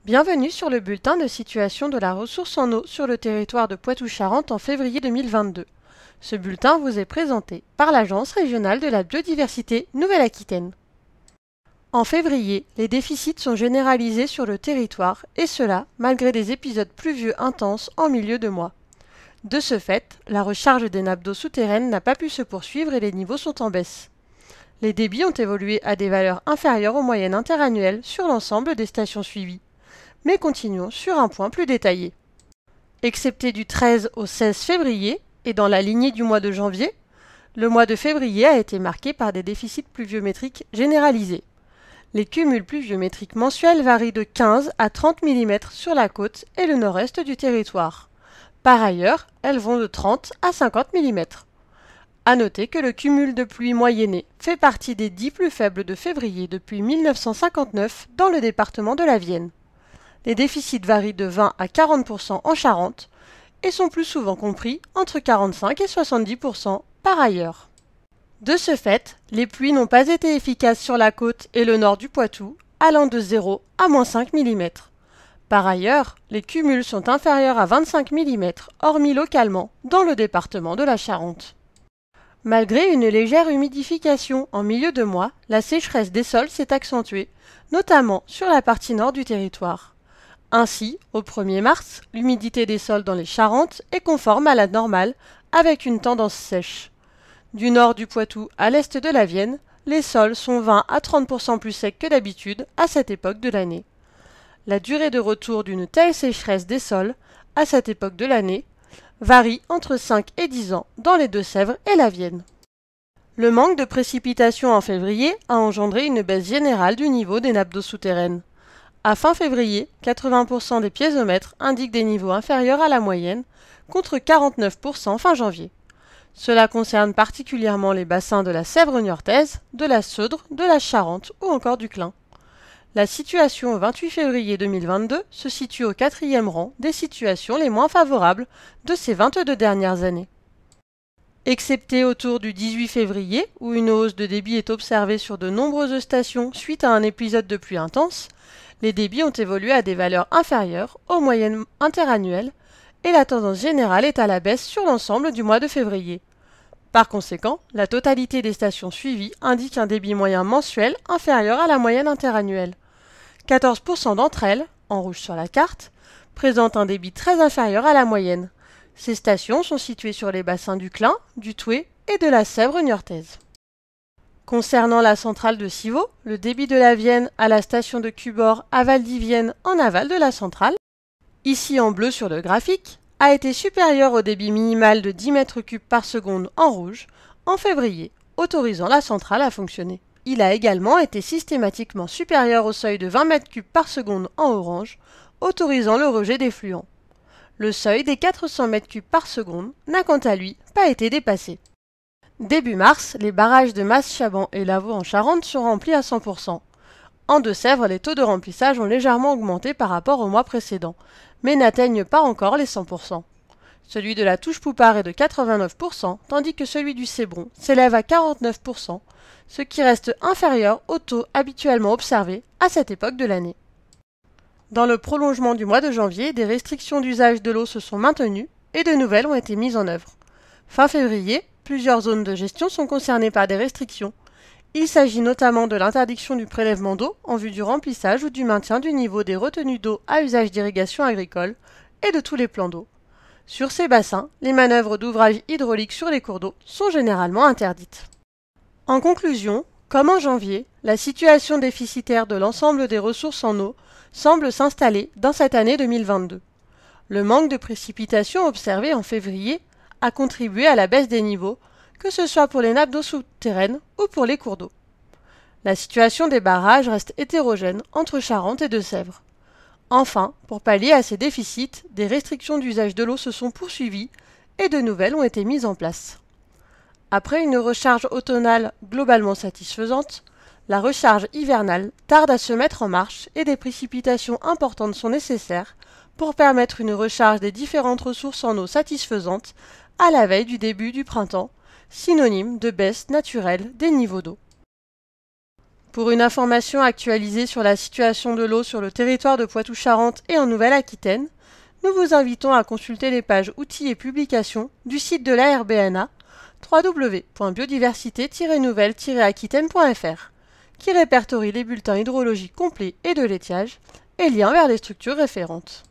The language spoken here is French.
Bienvenue sur le bulletin de situation de la ressource en eau sur le territoire de Poitou-Charentes en février 2022. Ce bulletin vous est présenté par l'Agence régionale de la biodiversité Nouvelle-Aquitaine. En février, les déficits sont généralisés sur le territoire et cela malgré des épisodes pluvieux intenses en milieu de mois. De ce fait, la recharge des nappes d'eau souterraines n'a pas pu se poursuivre et les niveaux sont en baisse. Les débits ont évolué à des valeurs inférieures aux moyennes interannuelles sur l'ensemble des stations suivies. Mais continuons sur un point plus détaillé. Excepté du 13 au 16 février, et dans la lignée du mois de janvier, le mois de février a été marqué par des déficits pluviométriques généralisés. Les cumuls pluviométriques mensuels varient de 15 à 30 mm sur la côte et le nord-est du territoire. Par ailleurs, elles vont de 30 à 50 mm. À noter que le cumul de pluie moyenné fait partie des 10 plus faibles de février depuis 1959 dans le département de la Vienne. Les déficits varient de 20 à 40% en Charente et sont plus souvent compris entre 45 et 70% par ailleurs. De ce fait, les pluies n'ont pas été efficaces sur la côte et le nord du Poitou, allant de 0 à moins 5 mm. Par ailleurs, les cumuls sont inférieurs à 25 mm, hormis localement, dans le département de la Charente. Malgré une légère humidification en milieu de mois, la sécheresse des sols s'est accentuée, notamment sur la partie nord du territoire. Ainsi, au 1er mars, l'humidité des sols dans les Charentes est conforme à la normale, avec une tendance sèche. Du nord du Poitou à l'est de la Vienne, les sols sont 20 à 30% plus secs que d'habitude à cette époque de l'année. La durée de retour d'une telle sécheresse des sols, à cette époque de l'année, varie entre 5 et 10 ans dans les Deux-Sèvres et la Vienne. Le manque de précipitations en février a engendré une baisse générale du niveau des nappes d'eau souterraines. À fin février, 80% des piézomètres indiquent des niveaux inférieurs à la moyenne, contre 49% fin janvier. Cela concerne particulièrement les bassins de la Sèvre niortaise, de la Seudre, de la Charente ou encore du Clin. La situation au 28 février 2022 se situe au 4e rang des situations les moins favorables de ces 22 dernières années. Excepté autour du 18 février, où une hausse de débit est observée sur de nombreuses stations suite à un épisode de pluie intense, les débits ont évolué à des valeurs inférieures aux moyennes interannuelles et la tendance générale est à la baisse sur l'ensemble du mois de février. Par conséquent, la totalité des stations suivies indique un débit moyen mensuel inférieur à la moyenne interannuelle. 14% d'entre elles, en rouge sur la carte, présentent un débit très inférieur à la moyenne. Ces stations sont situées sur les bassins du Clin, du Thouet et de la Sèvre niortaise. Concernant la centrale de Civaux, le débit de la Vienne à la station de Cubord à Val-d'Yvienne en aval de la centrale, ici en bleu sur le graphique, a été supérieur au débit minimal de 10 m3 par seconde en rouge en février, autorisant la centrale à fonctionner. Il a également été systématiquement supérieur au seuil de 20 m3 par seconde en orange, autorisant le rejet d'effluents. Le seuil des 400 m3 par seconde n'a quant à lui pas été dépassé. Début mars, les barrages de Mas-Chaban et Lavaux en Charente sont remplis à 100%. En Deux-Sèvres, les taux de remplissage ont légèrement augmenté par rapport au mois précédent, mais n'atteignent pas encore les 100%. Celui de la Touche-Poupart est de 89%, tandis que celui du Cébron s'élève à 49%, ce qui reste inférieur au taux habituellement observé à cette époque de l'année. Dans le prolongement du mois de janvier, des restrictions d'usage de l'eau se sont maintenues et de nouvelles ont été mises en œuvre. Fin février, plusieurs zones de gestion sont concernées par des restrictions. Il s'agit notamment de l'interdiction du prélèvement d'eau en vue du remplissage ou du maintien du niveau des retenues d'eau à usage d'irrigation agricole et de tous les plans d'eau. Sur ces bassins, les manœuvres d'ouvrage hydrauliques sur les cours d'eau sont généralement interdites. En conclusion, comme en janvier, la situation déficitaire de l'ensemble des ressources en eau semble s'installer dans cette année 2022. Le manque de précipitations observé en février a contribué à la baisse des niveaux, que ce soit pour les nappes d'eau souterraines ou pour les cours d'eau. La situation des barrages reste hétérogène entre Charente et Deux-Sèvres. Enfin, pour pallier à ces déficits, des restrictions d'usage de l'eau se sont poursuivies et de nouvelles ont été mises en place. Après une recharge automnale globalement satisfaisante, la recharge hivernale tarde à se mettre en marche et des précipitations importantes sont nécessaires pour permettre une recharge des différentes ressources en eau satisfaisantes à la veille du début du printemps, synonyme de baisse naturelle des niveaux d'eau. Pour une information actualisée sur la situation de l'eau sur le territoire de Poitou-Charentes et en Nouvelle-Aquitaine, nous vous invitons à consulter les pages outils et publications du site de la RBNA www.biodiversité-nouvelle-aquitaine.fr qui répertorie les bulletins hydrologiques complets et de l'étiage et liens vers les structures référentes.